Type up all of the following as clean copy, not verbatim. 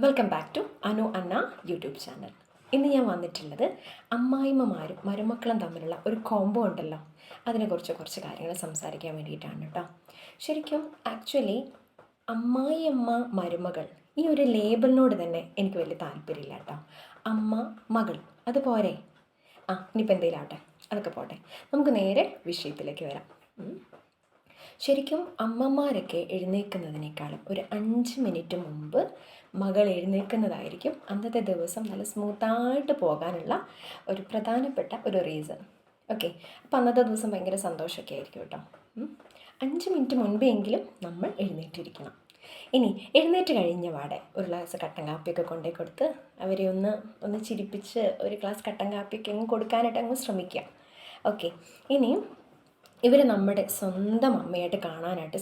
Welcome back to Anu Anna YouTube channel. ഇന്ന് ഞാൻ വന്നിട്ടുള്ളത് അമ്മായിമ്മമാരും മരുമക്കളും തമ്മിലുള്ള ഒരു കോംബോ ഉണ്ടല്ലോ, അതിനെക്കുറിച്ച് കുറച്ച് കാര്യങ്ങൾ സംസാരിക്കാൻ വേണ്ടിയിട്ടാണ് കേട്ടോ. ശരിക്കും ആക്ച്വലി അമ്മായിയമ്മ മരുമകൾ ഈ ഒരു ലേബലിനോട് തന്നെ എനിക്ക് വലിയ താല്പര്യമില്ല കേട്ടോ. അമ്മ മകൾ അതുപോലെ ഇനിയിപ്പോൾ എന്തെങ്കിലും ആവട്ടെ, അതൊക്കെ പോട്ടെ, നമുക്ക് നേരെ വിഷയത്തിലേക്ക് വരാം. ശരിക്കും അമ്മമാരൊക്കെ എഴുന്നേൽക്കുന്നതിനേക്കാളും ഒരു 5 മിനിറ്റ് മുമ്പ് മകൾ എഴുന്നേൽക്കുന്നതായിരിക്കും അന്നത്തെ ദിവസം നല്ല സ്മൂത്തായിട്ട് പോകാനുള്ള ഒരു പ്രധാനപ്പെട്ട ഒരു റീസൺ. ഓക്കെ, അപ്പോൾ അന്നത്തെ ദിവസം ഭയങ്കര സന്തോഷമൊക്കെ ആയിരിക്കും കേട്ടോ. 5 മിനിറ്റ് മുൻപെങ്കിലും നമ്മൾ എഴുന്നേറ്റിരിക്കണം. ഇനി എഴുന്നേറ്റ് കഴിഞ്ഞ പാടെ ഒരു ഗ്ലാസ് കട്ടൻ കാപ്പിയൊക്കെ കൊണ്ടേ കൊടുത്ത് അവരെ ഒന്ന് ചിരിപ്പിച്ച് ഒരു ഗ്ലാസ് കട്ടൻ കാപ്പിയൊക്കെ അങ്ങ് കൊടുക്കാനായിട്ട് അങ്ങ് ശ്രമിക്കുക. ഓക്കെ, ഇനി ഇവർ നമ്മുടെ സ്വന്തം അമ്മയായിട്ട് കാണാനായിട്ട്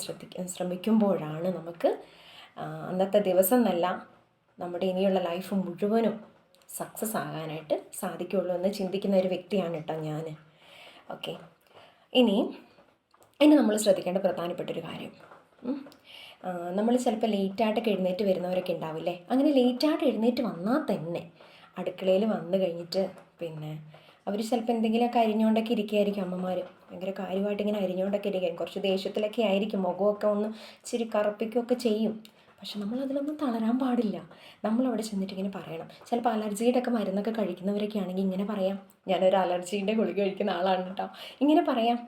ശ്രമിക്കുമ്പോഴാണ് നമുക്ക് അന്നത്തെ ദിവസം എന്നല്ല നമ്മുടെ ഇനിയുള്ള ലൈഫ് മുഴുവനും സക്സസ് ആകാനായിട്ട് സാധിക്കുകയുള്ളൂ എന്ന് ചിന്തിക്കുന്ന ഒരു വ്യക്തിയാണ് കേട്ടോ ഞാൻ. ഓക്കെ, ഇനി നമ്മൾ ശ്രദ്ധിക്കേണ്ട പ്രധാനപ്പെട്ടൊരു കാര്യം, നമ്മൾ ചിലപ്പോൾ ലേറ്റായിട്ടൊക്കെ എഴുന്നേറ്റ് വരുന്നവരൊക്കെ ഉണ്ടാവില്ലേ. അങ്ങനെ ലേറ്റായിട്ട് എഴുന്നേറ്റ് വന്നാൽ തന്നെ അടുക്കളയിൽ വന്നു കഴിഞ്ഞിട്ട് പിന്നെ അവർ ചിലപ്പോൾ എന്തെങ്കിലുമൊക്കെ അരിഞ്ഞുകൊണ്ടൊക്കെ ഇരിക്കുകയായിരിക്കും. അമ്മമാർ ഭയങ്കര കാര്യമായിട്ട് ഇങ്ങനെ അരിഞ്ഞുകൊണ്ടൊക്കെ ഇരിക്കുകയും കുറച്ച് ദേഷ്യത്തിലൊക്കെ ആയിരിക്കും, മുഖമൊക്കെ ഒന്ന് ഇച്ചിരി കറുപ്പിക്കുകയൊക്കെ ചെയ്യും. പക്ഷെ നമ്മളതിലൊന്നും തളരാൻ പാടില്ല. നമ്മളവിടെ ചെന്നിട്ട് ഇങ്ങനെ പറയണം. ചിലപ്പോൾ അലർജിയുടെ ഒക്കെ മരുന്നൊക്കെ കഴിക്കുന്നവരൊക്കെ ആണെങ്കിൽ ഇങ്ങനെ പറയാം, ഞാനൊരു അലർജീൻ്റെ ഗുളിക കഴിക്കുന്ന ആളാണ് കേട്ടോ. ഇങ്ങനെ പറയാം,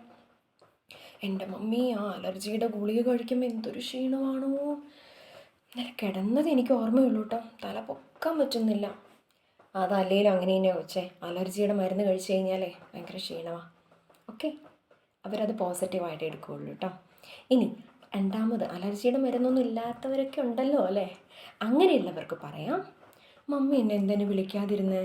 എൻ്റെ മമ്മി ആ അലർജിയുടെ ഗുളിക കഴിക്കുമ്പോൾ എന്തൊരു ക്ഷീണമാണോ, ഇന്നലെ കിടന്നത് എനിക്ക് ഓർമ്മയുള്ളൂ കേട്ടോ, തല പൊക്കാൻ പറ്റുന്നില്ല. അതല്ലേലും അങ്ങനെ തന്നെയാണ് വെച്ചേ, അലർജിയുടെ മരുന്ന് കഴിച്ചു കഴിഞ്ഞാലേ ഭയങ്കര ക്ഷീണമാണ്. ഓക്കെ, അവരത് പോസിറ്റീവായിട്ട് എടുക്കുകയുള്ളൂ കേട്ടോ. ഇനി രണ്ടാമത്, അലർജിയുടെ മരുന്നൊന്നും ഇല്ലാത്തവരൊക്കെ ഉണ്ടല്ലോ അല്ലേ, അങ്ങനെയുള്ളവർക്ക് പറയാം, മമ്മി എന്നെ എന്തിനു വിളിക്കാതിരുന്നേ,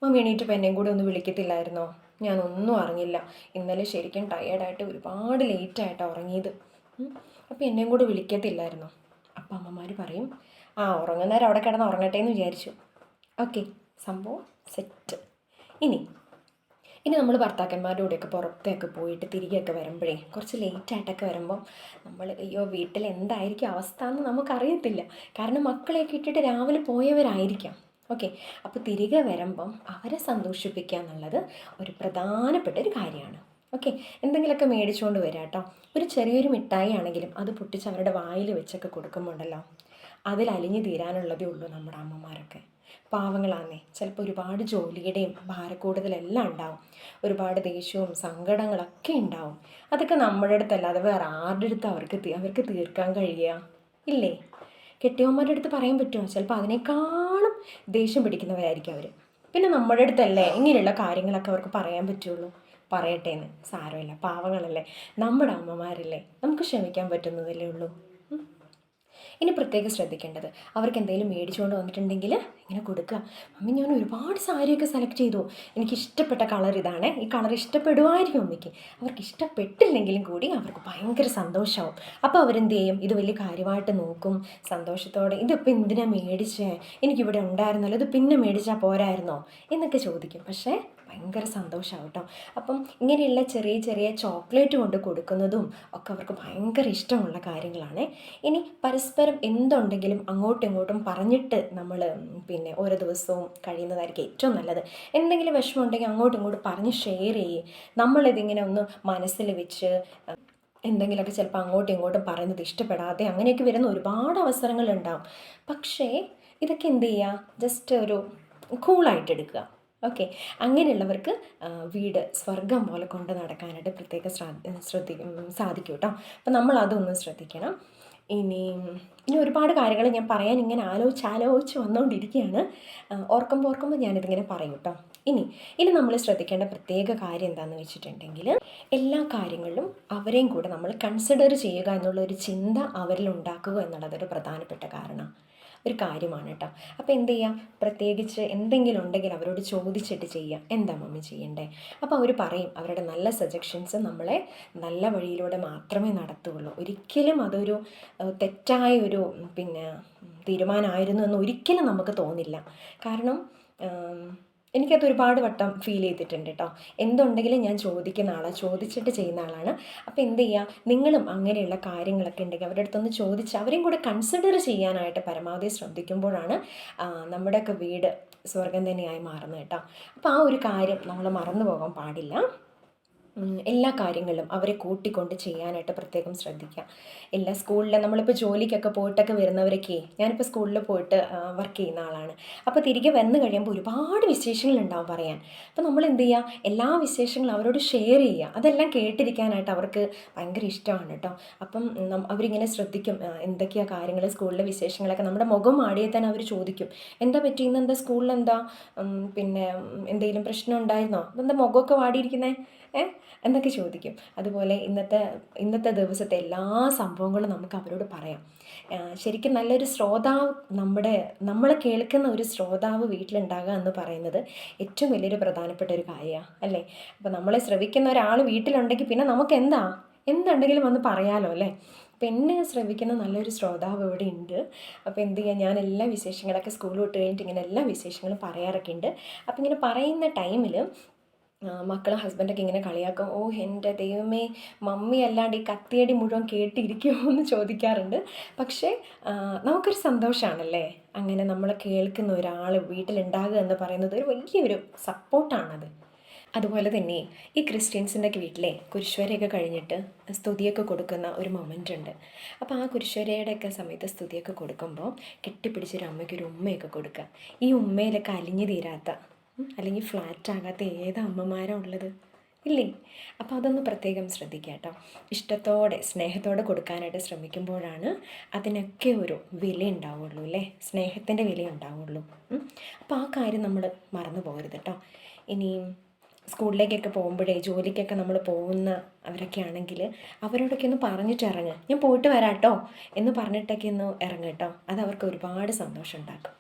മമ്മി എണീറ്റപ്പോൾ എന്നെയും കൂടെ ഒന്ന് വിളിക്കത്തില്ലായിരുന്നോ, ഞാനൊന്നും അറിഞ്ഞില്ല, ഇന്നലെ ശരിക്കും ടയേർഡായിട്ട് ഒരുപാട് ലേറ്റായിട്ടാണ് ഉറങ്ങിയത്, അപ്പോൾ എന്നെയും കൂടെ വിളിക്കത്തില്ലായിരുന്നോ. അപ്പം അമ്മമാർ പറയും, ഉറങ്ങുന്നേരം അവിടെ കിടന്ന് ഉറങ്ങട്ടെ എന്ന് വിചാരിച്ചു. ഓക്കെ, സംഭവം സെറ്റ്. ഇനി നമ്മൾ ഭർത്താക്കന്മാരുടെ കൂടെയൊക്കെ പുറത്തൊക്കെ പോയിട്ട് തിരികെയൊക്കെ വരുമ്പോഴേ കുറച്ച് ലേറ്റായിട്ടൊക്കെ വരുമ്പം നമ്മൾ അയ്യോ വീട്ടിൽ എന്തായിരിക്കും അവസ്ഥ എന്ന് നമുക്കറിയത്തില്ല. കാരണം മക്കളെയൊക്കെ ഇട്ടിട്ട് രാവിലെ പോയവരായിരിക്കാം. ഓക്കെ, അപ്പോൾ തിരികെ വരുമ്പം അവരെ സന്തോഷിപ്പിക്കുക എന്നുള്ളത് ഒരു പ്രധാനപ്പെട്ട ഒരു കാര്യമാണ്. ഓക്കെ, എന്തെങ്കിലുമൊക്കെ മേടിച്ചുകൊണ്ട് വരാം കേട്ടോ. ഒരു ചെറിയൊരു മിഠായി ആണെങ്കിലും അത് പൊട്ടിച്ച് അവരുടെ വായിൽ വെച്ചൊക്കെ കൊടുക്കുമ്പോണ്ടല്ലോ, അതിൽ അലിഞ്ഞു തീരാനുള്ളതേ ഉള്ളൂ നമ്മുടെ അമ്മമാരൊക്കെ. പാവങ്ങളാന്നേ, ചിലപ്പോൾ ഒരുപാട് ജോലിയുടെയും ഭാരക്കൂടുതലെല്ലാം ഉണ്ടാവും, ഒരുപാട് ദേഷ്യവും സങ്കടങ്ങളൊക്കെ ഉണ്ടാവും. അതൊക്കെ നമ്മുടെ അടുത്തല്ലാതെ വേറെ ആരുടെ അടുത്ത് അവർക്ക് തീർക്കാൻ കഴിയുക ഇല്ലേ? കെട്ടിയവന്മാരുടെ അടുത്ത് പറയാൻ പറ്റുമോ? ചിലപ്പോൾ അതിനേക്കാളും ദേഷ്യം പിടിക്കുന്നവരായിരിക്കും അവർ. പിന്നെ നമ്മുടെ അടുത്തല്ലേ ഇങ്ങനെയുള്ള കാര്യങ്ങളൊക്കെ അവർക്ക് പറയാൻ പറ്റുള്ളൂ. പറയട്ടേന്ന്, സാരമില്ല, പാവങ്ങളല്ലേ, നമ്മുടെ അമ്മമാരല്ലേ, നമുക്ക് ക്ഷമിക്കാൻ പറ്റുന്നതല്ലേ ഉള്ളൂ. ഇനി പ്രത്യേകം ശ്രദ്ധിക്കേണ്ടത്, അവർക്ക് എന്തെങ്കിലും മേടിച്ചുകൊണ്ട് വന്നിട്ടുണ്ടെങ്കിൽ ഇങ്ങനെ കൊടുക്കുക, മമ്മി ഞാൻ ഒരുപാട് സാരിയൊക്കെ സെലക്ട് ചെയ്തു, എനിക്ക് ഇഷ്ടപ്പെട്ട കളർ ഇതാണ്, ഈ കളർ ഇഷ്ടപ്പെടുമായിരിക്കും മമ്മിക്ക്. അവർക്ക് ഇഷ്ടപ്പെട്ടില്ലെങ്കിലും കൂടി അവർക്ക് ഭയങ്കര സന്തോഷമാവും. അപ്പോൾ അവരെന്ത് ചെയ്യും, ഇത് വലിയ കാര്യമായിട്ട് നോക്കും, സന്തോഷത്തോടെ ഇതിപ്പോൾ എന്തിനാണ് മേടിച്ചേ, എനിക്കിവിടെ ഉണ്ടായിരുന്നല്ലോ, ഇത് പിന്നെ മേടിച്ചാൽ പോരായിരുന്നോ എന്നൊക്കെ ചോദിക്കും. പക്ഷേ ഭയങ്കര സന്തോഷമാവും കേട്ടോ. അപ്പം ഇങ്ങനെയുള്ള ചെറിയ ചെറിയ ചോക്ലേറ്റ് കൊണ്ട് കൊടുക്കുന്നതും ഒക്കെ അവർക്ക് ഭയങ്കര ഇഷ്ടമുള്ള കാര്യങ്ങളാണ്. ഇനി പരസ്പരം എന്തുണ്ടെങ്കിലും അങ്ങോട്ടും ഇങ്ങോട്ടും പറഞ്ഞിട്ട് നമ്മൾ പിന്നെ ഓരോ ദിവസവും കഴിയുന്നതായിരിക്കും ഏറ്റവും നല്ലത്. എന്തെങ്കിലും വിഷമം ഉണ്ടെങ്കിൽ അങ്ങോട്ടും ഇങ്ങോട്ടും പറഞ്ഞ് ഷെയർ ചെയ്യേ. നമ്മളിതിങ്ങനെ ഒന്ന് മനസ്സിൽ വെച്ച് എന്തെങ്കിലുമൊക്കെ ചിലപ്പോൾ അങ്ങോട്ടും ഇങ്ങോട്ടും പറയുന്നത് ഇഷ്ടപ്പെടാതെ അങ്ങനെയൊക്കെ വരുന്ന ഒരുപാട് അവസരങ്ങളുണ്ടാവും. പക്ഷേ ഇതൊക്കെ എന്ത് ചെയ്യുക, ജസ്റ്റ് ഒരു കൂളായിട്ട് എടുക്കുക. ഓക്കെ, അങ്ങനെയുള്ളവർക്ക് വീട് സ്വർഗം പോലെ കൊണ്ട് നടക്കാനായിട്ട് പ്രത്യേകം സാധിക്കും കേട്ടോ. അപ്പം നമ്മൾ അതൊന്ന് ശ്രദ്ധിക്കണം. ഇനി ഒരുപാട് കാര്യങ്ങൾ ഞാൻ പറയാൻ ഇങ്ങനെ ആലോചിച്ച് വന്നുകൊണ്ടിരിക്കുകയാണ്. ഓർക്കുമ്പോൾ ഞാനിതിങ്ങനെ പറയും കേട്ടോ. ഇനി നമ്മൾ ശ്രദ്ധിക്കേണ്ട പ്രത്യേക കാര്യം എന്താണെന്ന് വെച്ചിട്ടുണ്ടെങ്കിൽ, എല്ലാ കാര്യങ്ങളിലും അവരെയും കൂടെ നമ്മൾ കൺസിഡർ ചെയ്യുക എന്നുള്ളൊരു ചിന്ത അവരിൽ ഉണ്ടാക്കുക എന്നുള്ളതൊരു പ്രധാനപ്പെട്ട ഒരു കാര്യമാണ് കേട്ടോ. അപ്പോൾ എന്ത് ചെയ്യാം, പ്രത്യേകിച്ച് എന്തെങ്കിലും ഉണ്ടെങ്കിൽ അവരോട് ചോദിച്ചിട്ട് ചെയ്യാം, എന്താ മമ്മി ചെയ്യണ്ടേ. അപ്പോൾ അവർ പറയും, അവരുടെ നല്ല സജഷൻസ് നമ്മളെ നല്ല വഴിയിലൂടെ മാത്രമേ നടത്തുകയുള്ളൂ. ഒരിക്കലും അതൊരു തെറ്റായ ഒരു തീരുമാനമായിരുന്നു എന്ന് ഒരിക്കലും നമുക്ക് തോന്നില്ല. കാരണം എനിക്കത് ഒരുപാട് വട്ടം ഫീൽ ചെയ്തിട്ടുണ്ട് കേട്ടോ. എന്തുണ്ടെങ്കിലും ഞാൻ ചോദിക്കുന്ന ആളാണ്, ചോദിച്ചിട്ട് ചെയ്യുന്ന ആളാണ്. അപ്പോൾ എന്ത് ചെയ്യുക, നിങ്ങളും അങ്ങനെയുള്ള കാര്യങ്ങളൊക്കെ ഉണ്ടെങ്കിൽ അവരുടെ അടുത്തൊന്ന് ചോദിച്ച് അവരെയും കൂടെ കൺസിഡർ ചെയ്യാനായിട്ട് പരമാവധി ശ്രദ്ധിക്കുമ്പോഴാണ് നമ്മുടെയൊക്കെ വീട് സ്വർഗം തന്നെയായി മാറുന്നത് കേട്ടോ. അപ്പോൾ ആ ഒരു കാര്യം നമ്മൾ മറന്നു പോകാൻ പാടില്ല. എല്ലാ കാര്യങ്ങളിലും അവരെ കൂട്ടിക്കൊണ്ട് ചെയ്യാനായിട്ട് പ്രത്യേകം ശ്രദ്ധിക്കുക. എല്ലാ സ്കൂളിലും നമ്മളിപ്പോൾ ജോലിക്കൊക്കെ പോയിട്ടൊക്കെ വരുന്നവരൊക്കെ, ഞാനിപ്പോൾ സ്കൂളിൽ പോയിട്ട് വർക്ക് ചെയ്യുന്ന ആളാണ്. അപ്പോൾ തിരികെ വന്നു കഴിയുമ്പോൾ ഒരുപാട് വിശേഷങ്ങളുണ്ടാവും പറയാൻ. അപ്പോൾ നമ്മൾ എന്ത് ചെയ്യുക, എല്ലാ വിശേഷങ്ങളും അവരോട് ഷെയർ ചെയ്യുക. അതെല്ലാം കേട്ടിരിക്കാനായിട്ട് അവർക്ക് ഭയങ്കര ഇഷ്ടമാണ് കേട്ടോ. അപ്പം അവരിങ്ങനെ ശ്രദ്ധിക്കും എന്തൊക്കെയാണ് കാര്യങ്ങൾ, സ്കൂളിലെ വിശേഷങ്ങളൊക്കെ. നമ്മുടെ മുഖം ആടിയാൽ തന്നെ അവർ ചോദിക്കും, എന്താ പറ്റി, ഇന്നെന്താ സ്കൂളിൽ എന്താ, പിന്നെ എന്തെങ്കിലും പ്രശ്നം ഉണ്ടായിരുന്നോ, എന്താ മുഖമൊക്കെ വാടിയിരിക്കുന്നേ എന്നൊക്കെ ചോദിക്കും. അതുപോലെ ഇന്നത്തെ ദിവസത്തെ എല്ലാ സംഭവങ്ങളും നമുക്ക് അവരോട് പറയാം. ശരിക്കും നല്ലൊരു ശ്രോതാവ്, നമ്മൾ കേൾക്കുന്ന ഒരു ശ്രോതാവ് വീട്ടിലുണ്ടാകുക എന്ന് പറയുന്നത് ഏറ്റവും വലിയൊരു പ്രധാനപ്പെട്ട ഒരു കാര്യമാണ് അല്ലേ. അപ്പോൾ നമ്മളെ ശ്രവിക്കുന്ന ഒരാൾ വീട്ടിലുണ്ടെങ്കിൽ പിന്നെ നമുക്ക് എന്തുണ്ടെങ്കിലും വന്ന് പറയാമല്ലോ അല്ലേ. അപ്പോൾ എന്നെ ശ്രവിക്കുന്ന നല്ലൊരു ശ്രോതാവ് ഇവിടെ ഉണ്ട്. അപ്പോൾ എന്ത് ചെയ്യുക, ഞാൻ എല്ലാ വിശേഷങ്ങളൊക്കെ സ്കൂൾ വിട്ട് കഴിഞ്ഞിട്ട് ഇങ്ങനെ എല്ലാ വിശേഷങ്ങളും പറയാറൊക്കെ ഉണ്ട്. അപ്പോൾ ഇങ്ങനെ പറയുന്ന ടൈമിൽ മക്കളും ഹസ്ബൻഡൊക്കെ ഇങ്ങനെ കളിയാക്കും, ഓ എൻ്റെ ദൈവമേ, മമ്മി അല്ലാണ്ട് ഈ കത്തിയടി മുഴുവൻ കേട്ടിരിക്കുമോ എന്ന് ചോദിക്കാറുണ്ട്. പക്ഷേ നമുക്കൊരു സന്തോഷമാണല്ലേ അങ്ങനെ നമ്മൾ കേൾക്കുന്ന ഒരാൾ വീട്ടിലുണ്ടാകുക എന്ന് പറയുന്നത് ഒരു വലിയൊരു സപ്പോർട്ടാണത്. അതുപോലെ തന്നെ ഈ ക്രിസ്ത്യൻസിൻ്റെയൊക്കെ വീട്ടിലെ കുരിശുവരെയൊക്കെ കഴിഞ്ഞിട്ട് സ്തുതിയൊക്കെ കൊടുക്കുന്ന ഒരു മൊമെൻ്റ് ഉണ്ട്. അപ്പോൾ ആ കുരിശുവരയുടെയൊക്കെ സമയത്ത് സ്തുതിയൊക്കെ കൊടുക്കുമ്പോൾ കെട്ടിപ്പിടിച്ചൊരു അമ്മയ്ക്കൊരു ഉമ്മയൊക്കെ കൊടുക്കുക. ഈ ഉമ്മയിലൊക്കെ അലിഞ്ഞു തീരാത്ത അല്ലെങ്കിൽ ഫ്ലാറ്റ് ആകാത്ത ഏത് അമ്മമാരാണ് ഉള്ളത്, ഇല്ലേ. അപ്പോൾ അതൊന്ന് പ്രത്യേകം ശ്രദ്ധിക്കുക കേട്ടോ. ഇഷ്ടത്തോടെ സ്നേഹത്തോടെ കൊടുക്കാനായിട്ട് ശ്രമിക്കുമ്പോഴാണ് അതിനൊക്കെ ഒരു വില ഉണ്ടാവുള്ളൂ അല്ലേ, സ്നേഹത്തിൻ്റെ വില ഉണ്ടാവുള്ളൂ. അപ്പോൾ ആ കാര്യം നമ്മൾ മറന്നു പോകരുത് കേട്ടോ. ഇനി സ്കൂളിലേക്കൊക്കെ പോകുമ്പോഴേ, ജോലിക്കൊക്കെ നമ്മൾ പോകുന്ന അവരൊക്കെ ആണെങ്കിൽ അവരോടൊക്കെ ഒന്ന് പറഞ്ഞിട്ട് ഇറങ്ങുക, ഞാൻ പോയിട്ട് വരാം കേട്ടോ എന്ന് പറഞ്ഞിട്ടൊക്കെ ഒന്ന് ഇറങ്ങുക കേട്ടോ. അത് അവർക്ക് ഒരുപാട് സന്തോഷം ഉണ്ടാക്കും.